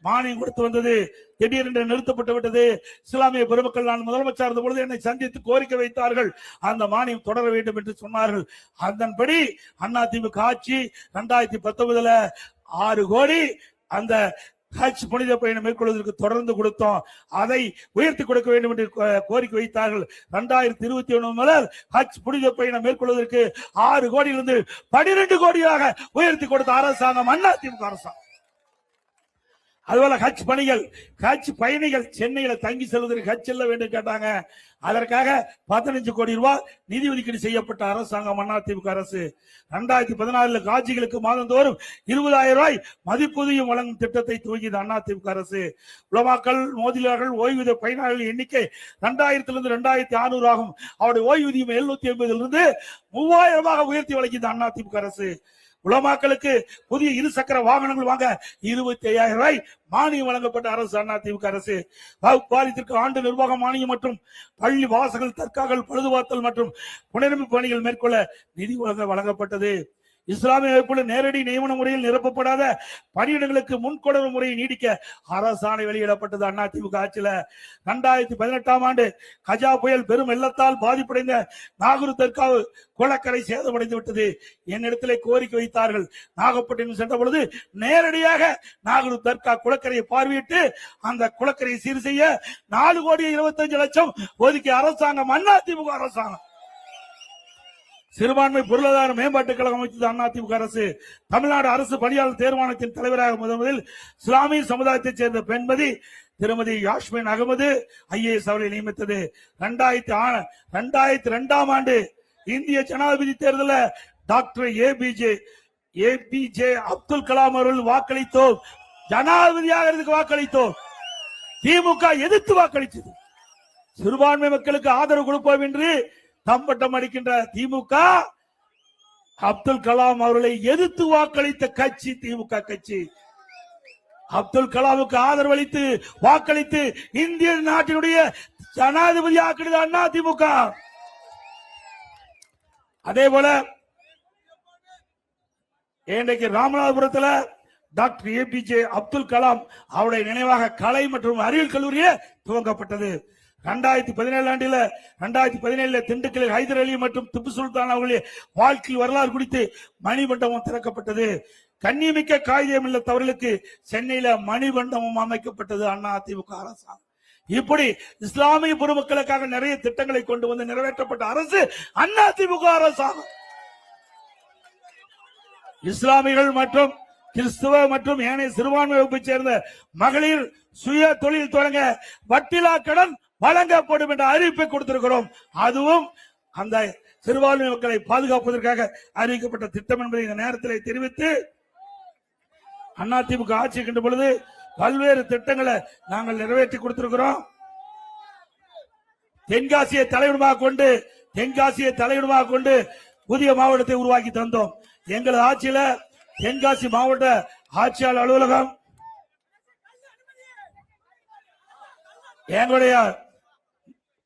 மானியம் கொடுத்து வந்தது. திடீரென்று நிறுத்தப்பட்டு விட்டது. இஸ்லாமிய பெருமக்கள் நான் முதலமைச்சர் இருந்த பொழுது என்னை சந்தித்து கோரிக்கை வைத்தார்கள், அந்த மானியம் தொடர வேண்டும் என்று சொன்னார்கள். அதன்படி அதிமுக ஆட்சி 2019 6 கோடி அந்த ஹஜ் புனித பயணம் மேற்கொள்வதற்கு தொடர்ந்து கொடுத்தோம். அதை உயர்த்தி கொடுக்க வேண்டும் என்று கோரிக்கை வைத்தார்கள். 2021 முதல் ஹஜ் புனித பயணம் மேற்கொள்வதற்கு 6 கோடியிலிருந்து 12 கோடியாக உயர்த்தி கொடுத்த அரசாங்கம் அதிமுக அரசாங்கம். அதுபோல ஹஜ் பயணிகள் சென்னையில தங்கி செல்வதற்கு ஹஜ் செல்ல வேண்டும் கேட்டாங்க. அதற்காக 15 கோடி ரூபாய் நிதி ஒதுக்கீடு செய்யப்பட்ட அரசாங்கம் அதிமுக அரசு. 2014 காட்சிகளுக்கு மாதந்தோறும் 20,000 ரூபாய் மதிப்பூதியம் வழங்கும் திட்டத்தை துவங்கியது அதிமுக அரசு. உலமாக்கள் மோதிலார்கள் ஓய்வூதிய பயனாளர்கள் எண்ணிக்கை 2000 2600 ஆகும். அவருடைய ஓய்வூதியம் 780 3000 உயர்த்தி வழங்கியது அதிமுக அரசு. உலமாக்களுக்கு புதிய 2 சக்கர வாகனங்கள் வாங்க 25,000 ரூபாய் மானியம் வழங்கப்பட்ட அரசு அதிமுக அரசு. வாரியத்திற்கு ஆண்டு நிர்வாக மானியம் மற்றும் பள்ளி வாசகங்கள் தற்காகள் பழுதுபார்த்தல் மற்றும் புனரமைப்பு பணிகள் மேற்கொள்ள நிதி வழங்கப்பட்டது. இஸ்லாமிய அமைப்புள்ள நேரடி நியமன முறையில் நிரப்பப்படாத பணியிடங்களுக்கு முன்கொடர்வு முறையை நீடிக்க அரசாணை வெளியிடப்பட்டது அதிமுக ஆட்சியில. 2018 ஆண்டு கஜா புயல் பெரும் வெள்ளத்தால் பாதிப்படைந்த நாகூர் தர்காவு குளக்கரை சேதமடைந்து விட்டது. என்னிடத்திலே கோரிக்கை வைத்தார்கள். நாகப்பட்டினம் சென்ற பொழுது நேரடியாக நாகூர் தர்கா குளக்கரையை பார்வையிட்டு அந்த குளக்கரையை சீர் செய்ய 4,25,00,000 ஒதுக்கிய அரசாங்கம் அதிமுக அரசாங்கம். சிறுபான்மை பொருளாதார மேம்பாட்டுக் கழகம் அமைத்தது அதிமுக அரசு. தமிழ்நாடு அரசு பணியாளர் தேர்வாணையத்தின் தலைவராக முதலில் இஸ்லாமிய சமுதாயத்தைச் சேர்ந்த பெண்மதி திருமதி யாஸ்மின் அகமது IAS அவர்களை நியமித்தது. 2002ஆம் ஆண்டு இந்திய ஜனாதிபதி தேர்தலில் டாக்டர் APJ அப்துல் கலாம் அவர்கள் வாக்களித்தோம். ஜனாதிபதியாக வாக்களித்தோம். திமுக எதிர்த்து வாக்களித்தது. சிறுபான்மை மக்களுக்கு ஆதரவு கொடுப்போம் என்று தம்பட்டம் அடிக்கின்ற திமுக அப்துல் கலாம் அவர்களை எதிர்த்து வாக்களித்த கட்சி திமுக கட்சி. அப்துல் கலாமுக்கு ஆதரவளித்து வாக்களித்து இந்திய நாட்டினுடைய ஜனாதிபதி ஆக்கினது அண்ணா திமுக. அதே போல இன்றைக்கு ராமநாதபுரத்தில் டாக்டர் APJ அப்துல் கலாம் அவருடைய நினைவாக கலை மற்றும் அறிவியல் கல்லூரியே துவங்கப்பட்டது. 2017 திண்டுக்கல்லில் ஹைதர் அலி மற்றும் திப்பு சுல்தான் அவர்களுடைய வாழ்க்கை வரலாறு குறித்து மணிமண்டபம் திறக்கப்பட்டது. கண்ணியமிக்க காகிதம் இல்லத்தவர்களுக்கு சென்னையில மணிமண்டபம் அமைக்கப்பட்டது அதிமுக அரசாங்கம். இப்படி இஸ்லாமிய பொதுமக்களுக்காக நிறைய திட்டங்களை கொண்டு வந்து நிறைவேற்றப்பட்ட அரசு அதிமுக அரசாங்கம். இஸ்லாமியர்கள் மற்றும் கிறிஸ்துவ மற்றும் ஏனைய சிறுபான்மை வகுப்பைச் சேர்ந்த மகளிர் சுய தொழில் தொடங்க வட்டிலா கடன் வழங்கப்படும் என்ற அறிவிப்பை கொடுத்திருக்கிறோம். அதுவும் அந்த சிறுபான்மை மக்களை பாதுகாப்பதற்காக அறிவிக்கப்பட்ட திட்டம் என்பதை இந்த நேரத்தில் தெரிவித்து, அதிமுக ஆட்சி இருக்கின்ற பொழுது பல்வேறு திட்டங்களை நாங்கள் நிறைவேற்றி கொடுத்திருக்கிறோம். தென்காசியை தலையிடமாக கொண்டு புதிய மாவட்டத்தை உருவாக்கி தந்தோம். எங்களது ஆட்சியில தென்காசி மாவட்ட ஆட்சியாளர் அலுவலகம், எங்களுடைய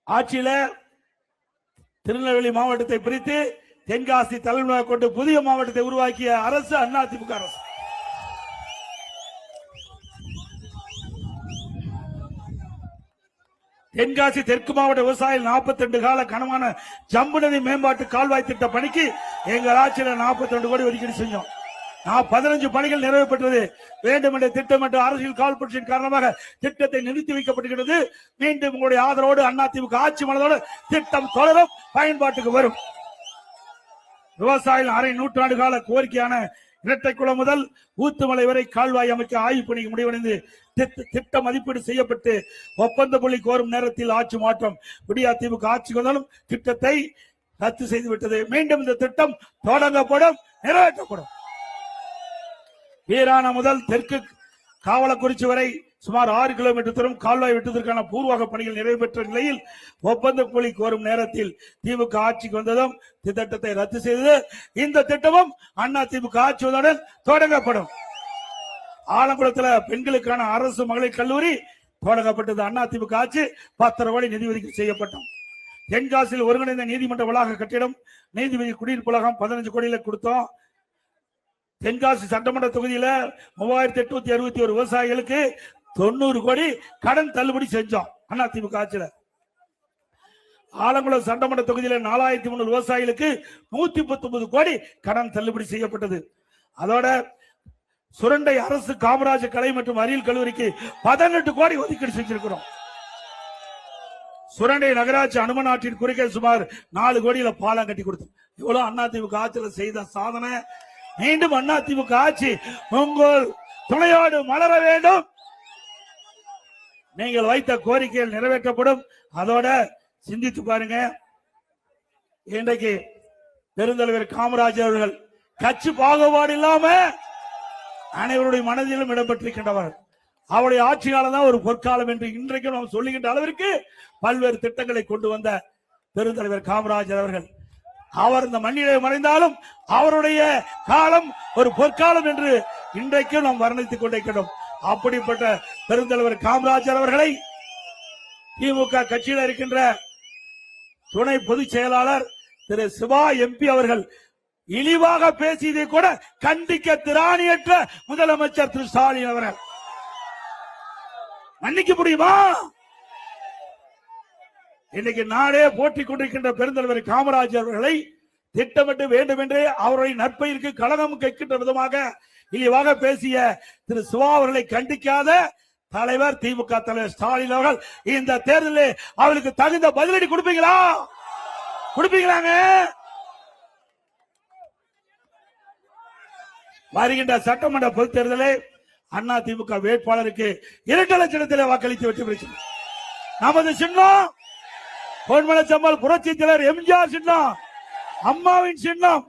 ஆட்சியில திருநெல்வேலி மாவட்டத்தை பிரித்து தென்காசி தலைமையாக கொண்டு புதிய மாவட்டத்தை உருவாக்கிய அரசு அதிமுக அரசு. தென்காசி தெற்கு மாவட்ட விவசாயிகள் 42 கால கனமான ஜம்பு நதி மேம்பாட்டு கால்வாய் திட்ட பணிக்கு எங்கள் ஆட்சியில 42 கோடி ஒதுக்கீடு செஞ்சோம். 15 பணிகள் நிறைவேற்றப்பட்டது. வேண்டும் என்ற திட்டம் என்ற அரசியல் காழ்ப்புணர்ச்சியின் காரணமாக திட்டத்தை நிறுத்தி வைக்கப்பட்டிருக்கிறது. மீண்டும் உங்களுடைய ஆதரவோடு அதிமுக ஆட்சி மனதோடு திட்டம் தொடரும், பயன்பாட்டுக்கு வரும். விவசாயிகள் அரை நூற்றாண்டு கால கோரிக்கையான இரட்டைக்குளம் முதல் ஊத்துமலை வரை கால்வாய் அமைக்க ஆய்வு பணி முடிவடைந்து திட்ட மதிப்பீடு செய்யப்பட்டு ஒப்பந்த புள்ளி கோரும் நேரத்தில் ஆட்சி மாற்றம். அதிமுக ஆட்சி வந்தாலும் திட்டத்தை ரத்து செய்துவிட்டது. மீண்டும் இந்த திட்டம் தொடங்கப்படும், நிறைவேற்றப்படும். வீராணம் முதல் தெற்கு காவலக்குறிச்சி வரை சுமார் 6 கிலோமீட்டர் தூரம் கால்வாய் வெட்டுவதற்கான பூர்வாக பணிகள் நிறைவேற்ற நிலையில் ஒப்பந்த புள்ளி கோரும் நேரத்தில் திமுக ஆட்சிக்கு வந்ததும் திட்டத்தை ரத்து செய்தது. இந்த திட்டமும் அதிமுக ஆட்சி வந்தவுடன் தொடங்கப்படும். ஆலங்குளத்தில் பெண்களுக்கான அரசு மகளிர் கல்லூரி தொடங்கப்பட்டது. அதிமுக ஆட்சி 10 கோடி நிதி ஒதுக்கீடு செய்யப்பட்டோம். தென்காசியில் ஒருங்கிணைந்த நீதிமன்ற வளாக கட்டிடம், நீதிபதி குடியிருப்பு வளாகம் 15 கோடியில கொடுத்தோம். தென்காசி சட்டமன்ற தொகுதியில 3861 விவசாயிகளுக்கு 90 கோடி கடன் தள்ளுபடி செஞ்சோம் அதிமுக ஆட்சியில. ஆலங்குளம் சட்டமன்ற தொகுதியில 4300 விவசாயிகளுக்கு 119 கோடி கடன் தள்ளுபடி செய்யப்பட்டது. அதோட சுரண்டை அரசு காமராஜர் கலை மற்றும் அறிவியல் கல்லூரிக்கு 18 கோடி ஒதுக்கீடு செஞ்சிருக்கிறோம். சுரண்டை நகராட்சி அனுமன் ஆற்றின் குறுக்கே சுமார் 4 கோடியில பாலம் கட்டி கொடுத்தோம். இவ்வளவு அதிமுக ஆட்சியில் செய்த சாதனை. மீண்டும் அதிமுக ஆட்சி உங்கள் துணையோடு மலர வேண்டும். நீங்கள் வைத்த கோரிக்கைகள் நிறைவேற்றப்படும். அதோட சிந்தித்து பாருங்க, இன்றைக்கு பெருந்தலைவர் காமராஜர் அவர்கள் கட்சி பாகுபாடு இல்லாம அனைவருடைய மனதிலும் இடம்பெற்றிருக்கின்றவர். அவருடைய ஆட்சி காலம் தான் ஒரு பொற்காலம் என்று இன்றைக்கு நாம் சொல்லுகின்ற அளவிற்கு பல்வேறு திட்டங்களை கொண்டு வந்த பெருந்தலைவர் காமராஜர் அவர்கள். அவர் இந்த மண்ணிலே மறைந்தாலும் அவருடைய காலம் ஒரு பொற்காலம் என்று இன்றைக்கும் நாம் வர்ணித்துக் கொண்டிருக்கிறோம். அப்படிப்பட்ட பெருந்தலைவர் காமராஜர் அவர்களை திமுக கட்சியில் இருக்கின்ற துணை பொதுச் செயலாளர் திரு சிவா MP அவர்கள் இழிவாக பேசியதை கூட கண்டிக்க திராணியற்ற முதலமைச்சர் திரு ஸ்டாலின் அவர்கள் மன்னிக்க முடியுமா? இன்னைக்கு நாடே போட்டிக் கொண்டிருக்கின்ற பெருந்தலைவர் காமராஜர் அவர்களை திட்டமிட்டு வேண்டும் என்றே அவருடைய நற்பெயருக்கு களங்கம் கேட்கின்ற விதமாக இழிவாக பேசிய திரு சிவா அவர்களை கண்டிக்காத தலைவர் திமுக தலைவர் ஸ்டாலின் அவர்கள் இந்த தேர்தலில் அவர்களுக்கு தகுந்த பதிலடி கொடுப்பீங்களாங்க? வருகின்ற சட்டமன்ற பொதுத் தேர்தலில் அண்ணா திமுக வேட்பாளருக்கு 2 லட்சத்தில் வாக்களித்து வெற்றி பெற்று நமது சின்னம் பொன்மனச்சம்மல் புரட்சி தலைவர் எம்ஜிஆர் சின்னம், அம்மாவின் சின்னம்,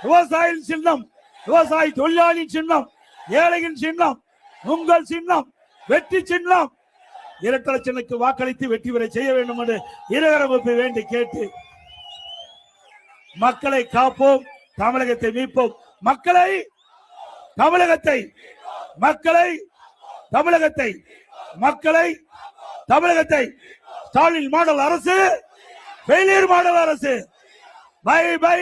விவசாயியின் சின்னம், விவசாயி தொழிலாளியின் சின்னம், ஏழையின் சின்னம், உங்கள் சின்னம், வெற்றி சின்னம். 2 லட்சத்துக்கு வாக்களித்து வெற்றி பெற செய்ய வேண்டும் என்று இருகரப்பு வேண்டி கேட்டு மக்களை காப்போம், தமிழகத்தை மீட்போம். மக்களை தமிழகத்தை மக்களை தமிழகத்தை மக்களை தமிழகத்தை ஸ்டாலின் மாடல் அரசு, ஃபெயிலியர் மாடல் அரசு. Bye by.